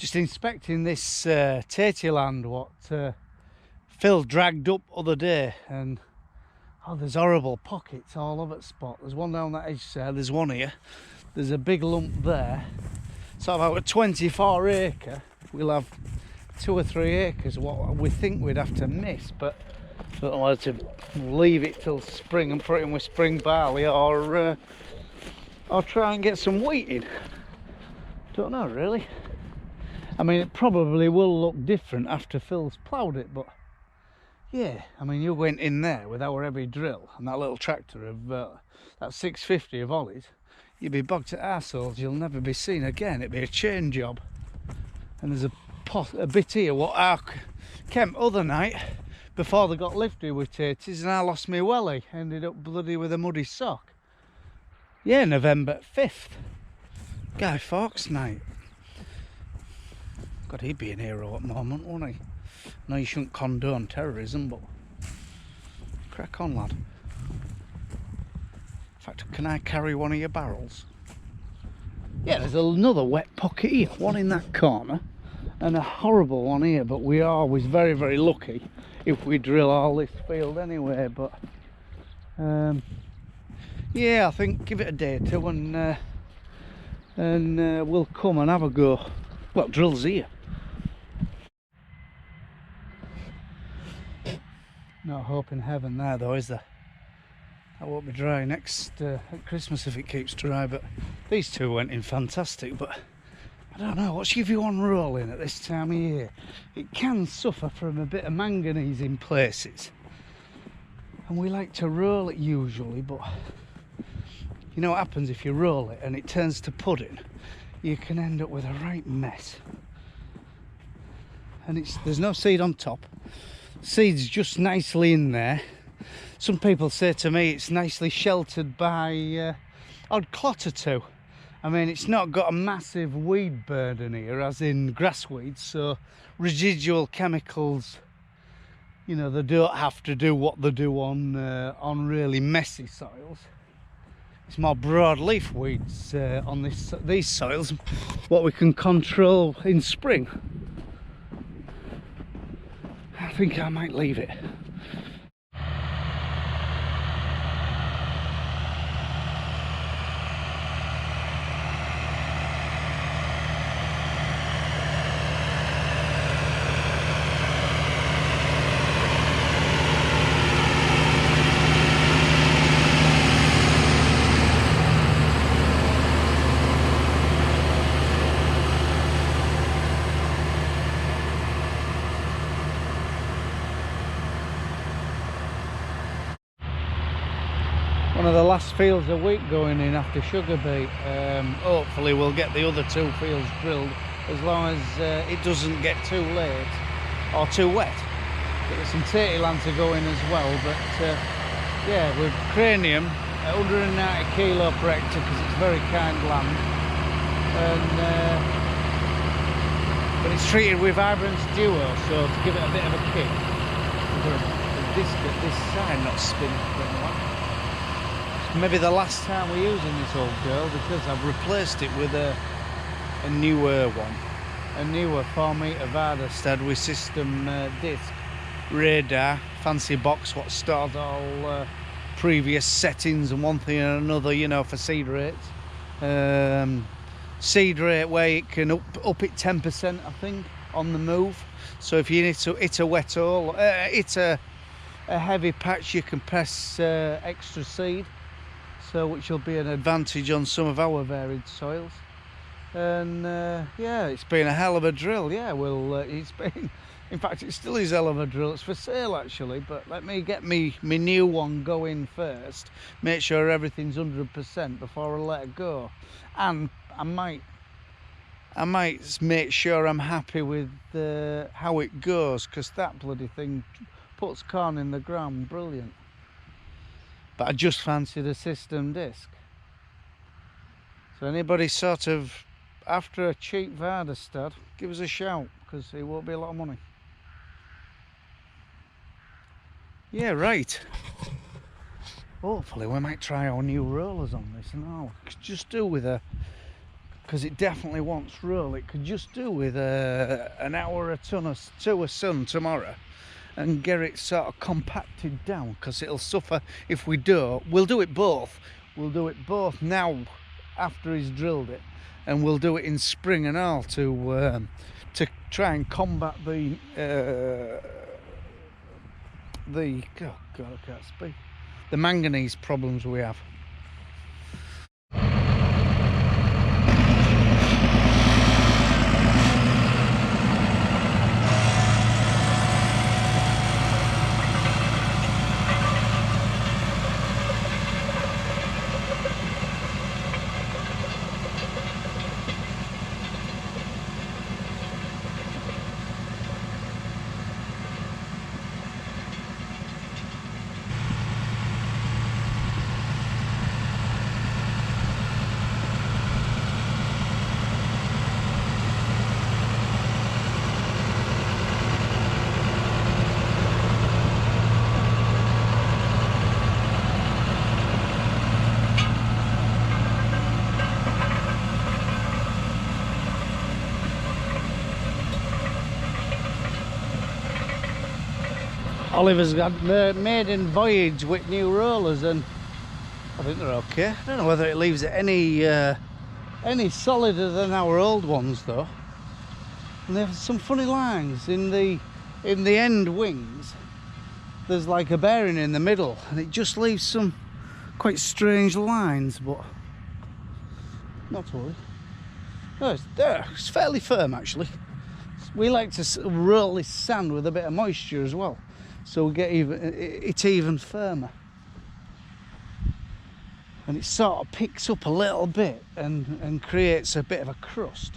Just inspecting this tatey land what Phil dragged up other day, and oh, there's horrible pockets all over the spot. There's one down that edge there, there's one here, there's a big lump there. So about a 24 acre, we'll have 2 or 3 acres what we think we'd have to miss, but I don't know whether to leave it till spring and put it in with spring barley or try and get some wheat in. Don't know really. I mean, it probably will look different after Phil's ploughed it, but yeah, I mean, you went in there with our heavy drill and that little tractor of that 650 of Ollie's, you'd be bogged to arseholes, you'll never be seen again. It'd be a chain job. And there's a bit here what I came other night before they got lifted with taties, and I lost my welly, ended up bloody with a muddy sock. Yeah, November 5th, Guy Fawkes night. God, he'd be an hero at the moment, wouldn't he? No, you shouldn't condone terrorism, but crack on, lad. In fact, can I carry one of your barrels? Yeah, there's another wet pocket here, one in that corner, and a horrible one here, but we are always very, very lucky if we drill all this field anyway. But yeah, I think give it a day or two and we'll come and have a go. Well, drill's here. Not hope in heaven there though, is there? That won't be dry next at Christmas if it keeps dry, but these two went in fantastic. But I don't know, what's your view on rolling at this time of year? It can suffer from a bit of manganese in places, and we like to roll it usually, but you know what happens if you roll it and it turns to pudding? You can end up with a right mess. And there's no seed on top. Seed's just nicely in there. Some people say to me it's nicely sheltered by odd clot or two. I mean, it's not got a massive weed burden here, as in grass weeds, so residual chemicals, you know, they don't have to do what they do on really messy soils. It's more broadleaf weeds on these soils, what we can control in spring. I think I might leave it. One of the last fields of wheat going in after sugar beet. Hopefully we'll get the other 2 fields drilled, as long as it doesn't get too late or too wet. But there's some tatey land to go in as well, but yeah, with cranium at 190 kilo per hectare because it's very kind land, and but it's treated with Vibrance Duo, so to give it a bit of a kick. The disc at this side not spinning for a while. Maybe the last time we're using this old girl, because I've replaced it with a newer one, a newer 4-metre Vardestad with system disc, radar, fancy box what stores all previous settings and one thing and another, you know, for seed rates. Seed rate where it can up it 10%, I think, on the move. So if you need to hit a wet hole, hit a heavy patch, you can press extra seed. So which will be an advantage on some of our varied soils. And yeah, it's been a hell of a drill. Yeah, well, it's been, in fact, it still is a hell of a drill. It's for sale actually, but let me get me new one going first, make sure everything's 100% before I let it go. And I might make sure I'm happy with how it goes, because that bloody thing puts corn in the ground brilliant. But I just fancied a system disc. So anybody sort of after a cheap Vardestad, give us a shout, because it won't be a lot of money. Yeah, right. Hopefully we might try our new rollers on this, and I'll just do with a because it definitely wants roll. It could just do with an hour or two of sun tomorrow and get it sort of compacted down, because it'll suffer if we don't. We'll do it both. We'll do it both now after he's drilled it, and we'll do it in spring and all to try and combat the oh God, I can't speak, the manganese problems we have. Oliver's got maiden voyage with new rollers, and I think they're okay. I don't know whether it leaves it any solider than our old ones though. And they have some funny lines in the end wings. There's like a bearing in the middle, and it just leaves some quite strange lines, but not to worry. No, it's there. It's fairly firm actually. We like to roll this sand with a bit of moisture as well, so we get it's even firmer, and it sort of picks up a little bit and creates a bit of a crust.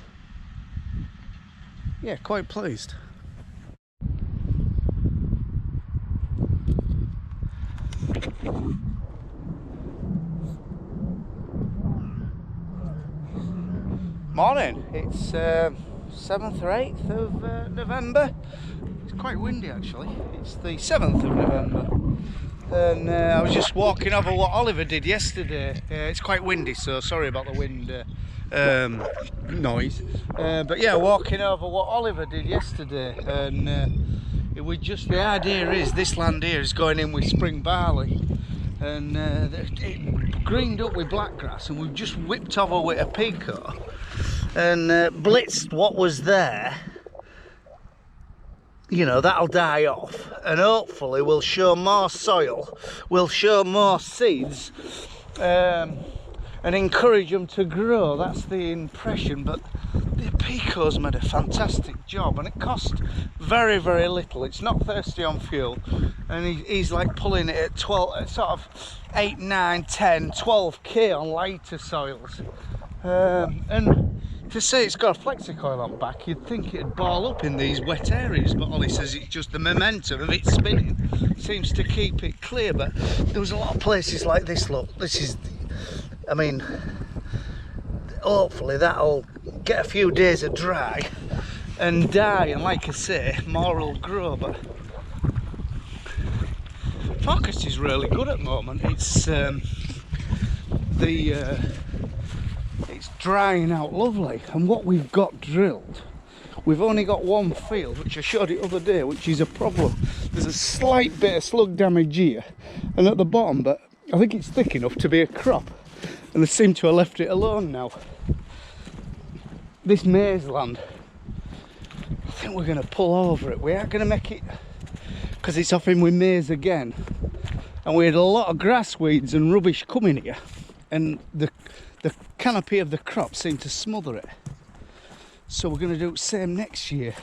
Yeah, quite pleased. Morning, it's 7th or 8th of November. It's quite windy actually. It's the 7th of November. And I was just walking over what Oliver did yesterday. It's quite windy, so sorry about the wind noise. But yeah, walking over what Oliver did yesterday. And the idea is this land here is going in with spring barley. And it greened up with blackgrass, and we've just whipped over with a pico and blitzed what was there. You know, that'll die off, and hopefully we'll show more soil, we'll show more seeds, and encourage them to grow. That's the impression. But the pico's made a fantastic job, and it cost very, very little. It's not thirsty on fuel, and he's like pulling it at 12, sort of 8, 9, 10, 12k on lighter soils. And to say it's got a flexicoil on back, you'd think it'd ball up in these wet areas, but Ollie says it's just the momentum of it spinning seems to keep it clear. But there was a lot of places like this. Look, this is, I mean, hopefully that'll get a few days of dry and die, and like I say, more will grow. But focus is really good at the moment. It's it's drying out lovely, and what we've got drilled, we've only got one field, which I showed you the other day, which is a problem. There's a slight bit of slug damage here and at the bottom, but I think it's thick enough to be a crop, and they seem to have left it alone now. This maize land, I think we're going to pull over it. We aren't going to make it, because it's off in with maize again, and we had a lot of grass weeds and rubbish coming here, and the canopy of the crop seemed to smother it. So we're going to do the same next year.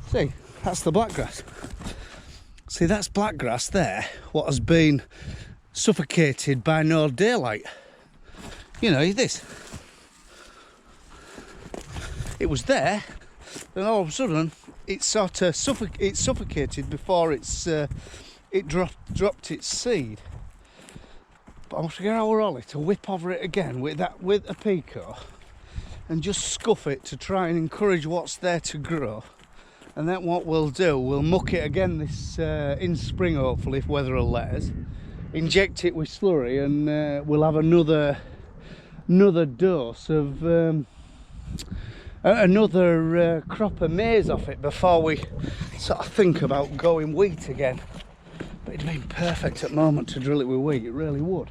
See, that's the blackgrass. See, that's blackgrass there, what has been suffocated by no daylight. You know, this. It was there, then all of a sudden it sort of suffocated before it dropped its seed. But I must get our Ollie to whip over it again with a pico and just scuff it to try and encourage what's there to grow. And then what we'll do, we'll muck it again this in spring, hopefully, if weather will let us. Inject it with slurry, and we'll have another dose of another crop of maize off it before we sort of think about going wheat again. But it'd been perfect at the moment to drill it with wheat, it really would.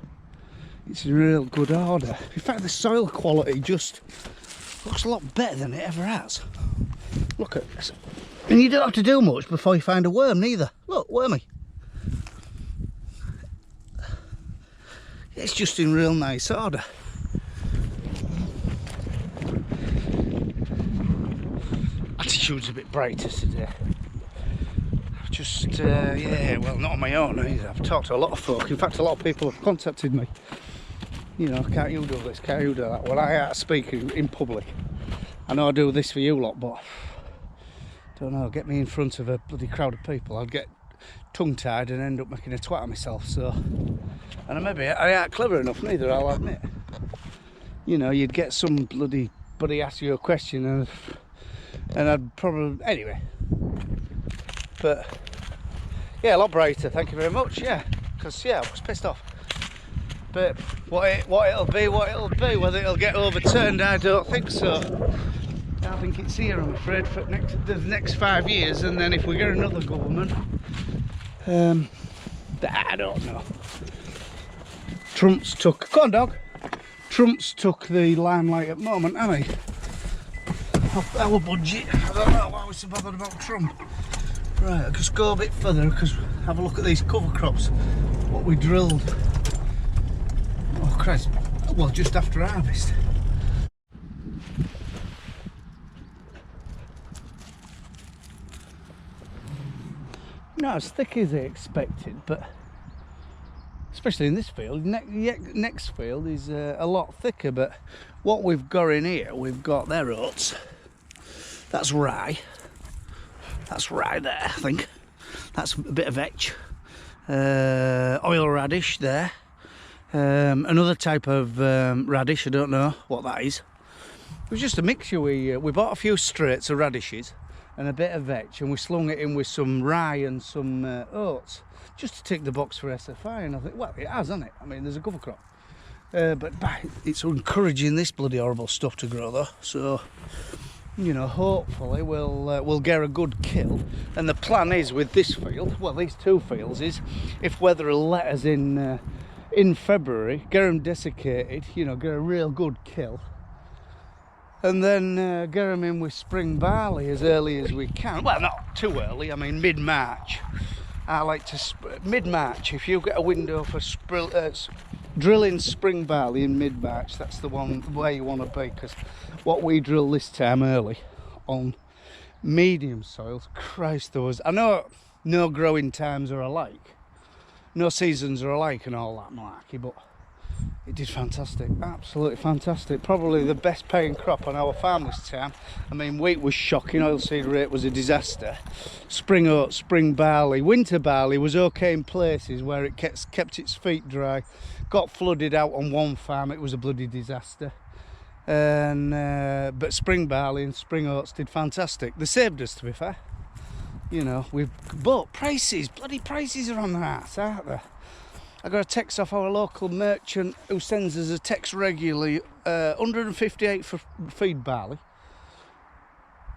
It's in real good order. In fact, the soil quality just looks a lot better than it ever has. Look at this. And you don't have to do much before you find a worm neither. Look, wormy. It's just in real nice order. Attitude's a bit brighter today. Just, yeah, well, not on my own either. I've talked to a lot of folk. In fact, a lot of people have contacted me. You know, can't you do this? Can't you do that? Well, I speak in public. I know I do this for you lot, but don't know, get me in front of a bloody crowd of people, I'd get tongue-tied and end up making a twat of myself. So, and maybe I ain't clever enough neither, I'll admit. You know, you'd get some bloody buddy ask you a question and I'd probably, anyway. But yeah, a lot brighter, thank you very much. Yeah, because yeah, I was pissed off. But what it'll be, whether it'll get overturned, I don't think so. I think it's here, I'm afraid, for the next 5 years, and then if we get another government, I don't know. Trump's took, go on dog, Trump's took the limelight at the moment, hasn't he? Off our budget, I don't know why we're so bothered about Trump. Right, I'll just go a bit further, because have a look at these cover crops, what we drilled. Oh Christ, well, just after harvest. Not as thick as I expected, but especially in this field. Next field is a lot thicker, but what we've got in here, we've got their oats. That's rye. That's rye there, I think. That's a bit of vetch. Oil radish there. Another type of radish, I don't know what that is. It was just a mixture. We bought a few straights of radishes and a bit of vetch, and we slung it in with some rye and some oats, just to tick the box for SFI. And I think, well, it has, hasn't it? I mean, there's a cover crop. But it's encouraging this bloody horrible stuff to grow though. So, you know, hopefully we'll get a good kill. And the plan is with this field, well, these two fields, is if weather will let us in February, get them desiccated, you know, get a real good kill, and then get them in with spring barley as early as we can. Well, not too early, I mean mid-March. I like to, mid-March, if you get a window for drilling spring barley in mid-March, that's the way you want to be, because what we drill this time early on medium soils, Christ, I know no growing times are alike, no seasons are alike and all that malarkey, but it did fantastic, absolutely fantastic. Probably the best paying crop on our farm this time. I mean, wheat was shocking, oilseed rape was a disaster. Spring oats, spring barley, winter barley was okay in places where it kept its feet dry. Got flooded out on one farm, it was a bloody disaster. And but spring barley and spring oats did fantastic. They saved us, to be fair. You know, but bloody prices are on the arse, aren't they? I got a text off our local merchant who sends us a text regularly, 158 for feed barley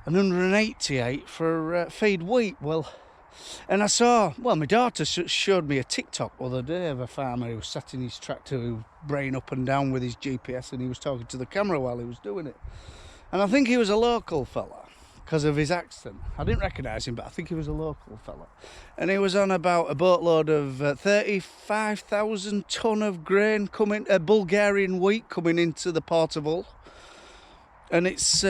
and 188 for feed wheat. Well, and I saw, well, my daughter showed me a TikTok the other day of a farmer who was sat in his tractor, braying up and down with his GPS, and he was talking to the camera while he was doing it. And I think he was a local fella, because of his accent. I didn't recognise him, but I think he was a local fella. And he was on about a boatload of 35,000 tonne of grain coming, Bulgarian wheat coming into the Port of Hull. And it's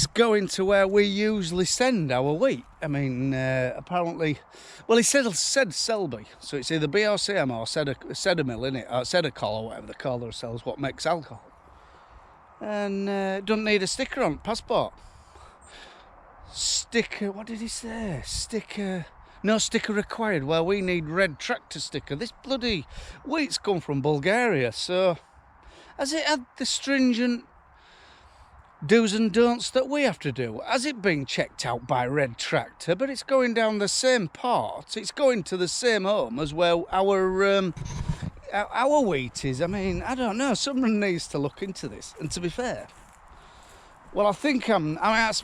going to where we usually send our wheat. I mean, apparently, well, he said Selby, so it's either BRCM or Sedamil, innit? Or Sedacol, or whatever they call themselves, what makes alcohol. And doesn't need a sticker on passport. Sticker, what did he say? Sticker, no sticker required. Well, we need red tractor sticker. This bloody wheat's come from Bulgaria, so has it had the stringent do's and don'ts that we have to do? Has it been checked out by red tractor? But it's going down the same part, it's going to the same home as where our wheat is, I mean, I don't know, someone needs to look into this. And to be fair, well, I think I'm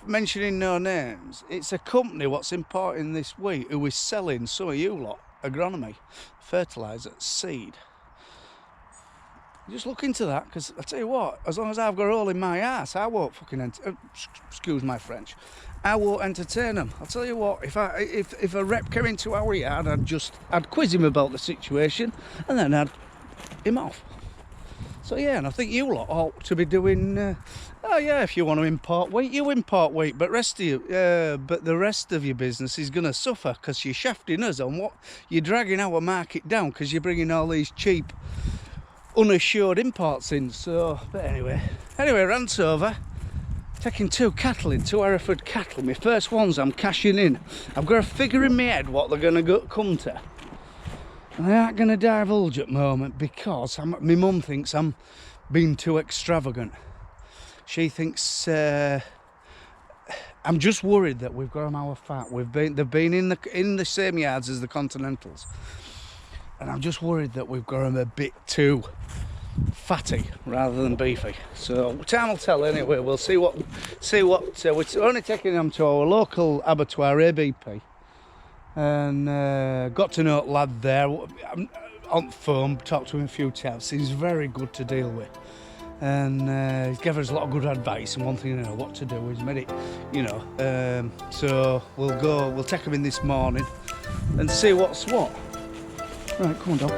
mentioning no names. It's a company what's importing this wheat who is selling some of you lot agronomy, fertiliser, seed. Just look into that, because I tell you what, as long as I've got a hole in my ass, I won't fucking excuse my French, I won't entertain them. I'll tell you what, if a rep came into our yard, I'd quiz him about the situation, and then I'd him off. So yeah, and I think you lot ought to be doing. Oh yeah, if you want to import wheat, you import wheat, but the rest of your business is going to suffer because you're shafting us on what you're dragging our market down because you're bringing all these cheap, unassured imports in. So, but anyway, rant's over. Taking 2 cattle in, 2 Hereford cattle. My first ones I'm cashing in. I've got a figure in my head what they're going to come to. And I aren't going to divulge at the moment because my mum thinks I'm being too extravagant. She thinks I'm just worried that we've got them our fat. They've been in the same yards as the Continentals, and I'm just worried that we've got them a bit too fatty rather than beefy. So time will tell. Anyway, we'll see what we're only taking them to our local abattoir, ABP. And got to know the lad there on the phone, talked to him a few times. He's very good to deal with, and he's given us a lot of good advice. And one thing I know what to do is made it, so we'll take him in this morning and see what's what. Right, come on, dog.